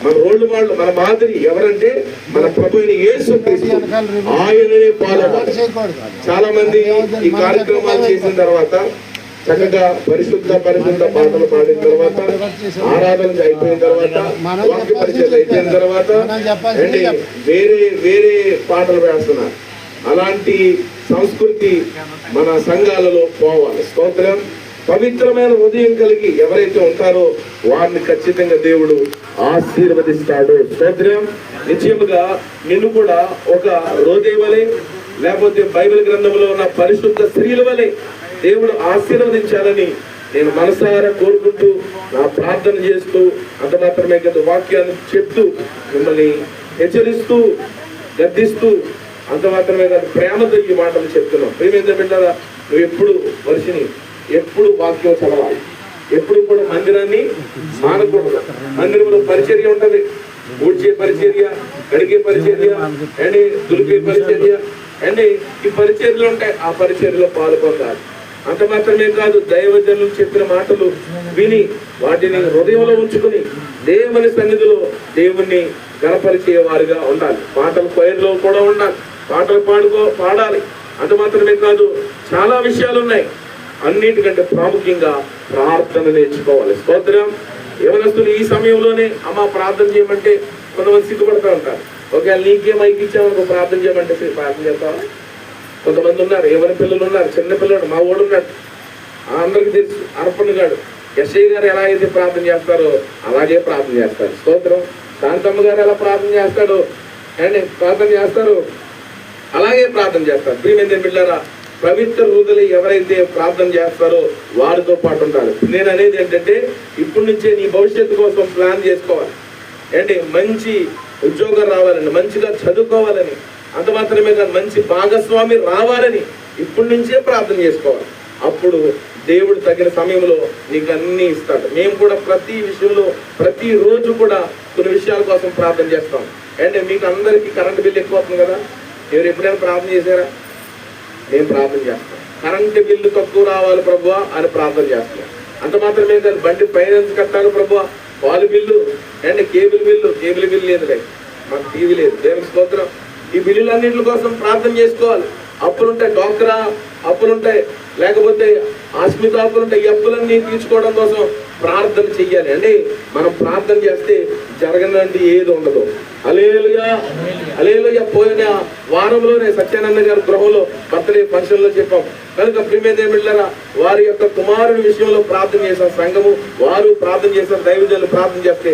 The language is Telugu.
మన రోడ్డు వాళ్ళు, మన మాదిరి ఎవరంటే మన ప్రభు అయిన యేసు క్రీస్తు. ఆయననే పాల్గొనాలి. చాలా మంది ఈ కార్యక్రమాలు చేసిన తర్వాత చక్కగా పరిశుద్ధ పాటలు పాడిన తర్వాత, ఆరాధన అయిపోయిన తర్వాత, వాక్య పరిచయం అయిపోయిన తర్వాత వేరే పాటలు వేస్తున్నారు. అలాంటి సంస్కృతి మన సంఘాలలో పోవాలి. స్తోత్రం. పవిత్రమైన హృదయం కలిగి ఎవరైతే ఉంటారో వారిని ఖచ్చితంగా దేవుడు ఆశీర్వదిస్తాడు. స్తోత్రం. నిశ్చయముగా నిన్ను కూడా ఒక రోజే వలె, లేకపోతే బైబిల్ గ్రంథంలో ఉన్న పరిశుద్ధ స్త్రీల వలె దేవుడు ఆశీర్వదించాలని నేను మనసారా కోరుకుంటూ, నా ప్రార్థన చేస్తూ, అంత మాత్రమే కదా వాక్యాన్ని చెప్తూ, మిమ్మల్ని హెచ్చరిస్తూ, గద్దిస్తూ, అంత మాత్రమే కాదు ప్రేమతో ఈ మాటలు చెప్తున్నాం. ప్రేమేంద్ర బిడ్డరా, నువ్వు ఎప్పుడు వర్షిని ఎప్పుడు వాక్యం చదవాలి. ఎప్పుడు కూడా మందిరాన్ని మానకూడదు. మందిరంలో పరిచర్య ఉంటది. ఊడ్చే పరిచర్య, కడిగే పరిచర్య, అండి దులిపే పరిచర్య, అండి ఈ పరిచర్యలు ఉంటాయి. ఆ పరిచర్యలో పాల్గొంటారు. అంత మాత్రమే కాదు, దైవజనులు చెప్పిన మాటలు విని వాటిని హృదయంలో ఉంచుకుని దేవుని సన్నిధిలో దేవుణ్ణి గణపరిచేవారుగా ఉండాలి. పాటలు కొయర్లో కూడా ఉండాలి. పాటలు పాడాలి. అంత మాత్రమే కాదు, చాలా విషయాలు ఉన్నాయి. అన్నిటికంటే ప్రాముఖ్యంగా ప్రార్థన నేర్చుకోవాలి. స్తోత్రం. యవనస్తులు ఈ సమయంలోనే అమ్మ ప్రార్థన చేయమంటే కొంతమంది సిగ్గుపడుతూ ఉంటారు. ఒకవేళ నీకే మైకి ఇచ్చామనుకో ప్రార్థన చేయమంటే ప్రార్థన చేస్తావా? కొంతమంది ఉన్నారు, యవన పిల్లలు ఉన్నారు, చిన్న పిల్లలు. మా వాడు ఉన్నాడు, అందరికి తెలుసు, అర్పణ గారు, ఎస్ఐ గారు ఎలా అయితే ప్రార్థన చేస్తారో అలాగే ప్రార్థన చేస్తారు. స్తోత్రం. శాంతమ్మ గారు ఎలా ప్రార్థన చేస్తాడో అండ్ ప్రార్థన చేస్తారు, అలాగే ప్రార్థన చేస్తారు. ప్రియమైన బిడ్డలారా, పవిత్ర హృదయులు ఎవరైతే ప్రార్థన చేస్తారో వారితో పాటు ఉంటారు. నేను అనేది ఏంటంటే, ఇప్పటి నుంచే నీ భవిష్యత్తు కోసం ప్లాన్ చేసుకోవాలి. అంటే మంచి ఉద్యోగం రావాలని, మంచిగా చదువుకోవాలని, అంత మాత్రమే కాదు మంచి భాగస్వామి రావాలని ఇప్పటి నుంచే ప్రార్థన చేసుకోవాలి. అప్పుడు దేవుడు తగిన సమయంలో నీకు అన్నీ ఇస్తాడు. మేము కూడా ప్రతి విషయంలో ప్రతిరోజు కూడా కొన్ని విషయాల కోసం ప్రార్థన చేస్తాం. అంటే మీకు అందరికీ కరెంటు బిల్లు ఎక్కువ అవుతుంది కదా, ఎవరు ఎప్పుడైనా ప్రార్థన చేశారా? నేను ప్రార్థన చేస్తాను, కరెంటు బిల్లు తక్కువ రావాలి ప్రభువా అని ప్రార్థన చేస్తాను. అంత మాత్రమే కాదు, బండి ఫైనాన్స్ కట్టాలి ప్రభువా, పాలు బిల్లు అండ్ కేబుల్ బిల్లు లేదు, మాకు టీవీ లేదు. దేవుని స్తోత్రం. ఈ బిల్లులన్నింటి కోసం ప్రార్థన చేసుకోవాలి. అప్పులుంటాయి, డ్వాక్రా అప్పులుంటాయి, లేకపోతే ఆస్మిత అప్పులుంటాయి. ఈ అప్పులన్నీ తీర్చుకోవడం కోసం ప్రార్థన చెయ్యాలి. అంటే మనం ప్రార్థన చేస్తే జరగనంటే ఏది ఉండదు. హల్లెలూయా, హల్లెలూయా. పోయిన వారంలోనే సత్యానంద గారి గృహంలో బర్త్డే ఫంక్షన్లో చెప్పాం కనుక ప్రియమైన బిడ్డలారా, వారి యొక్క కుమారుడి విషయంలో ప్రార్థన చేసిన సంఘము, వారు ప్రార్థన చేసిన దైవజనులు ప్రార్థన చేస్తే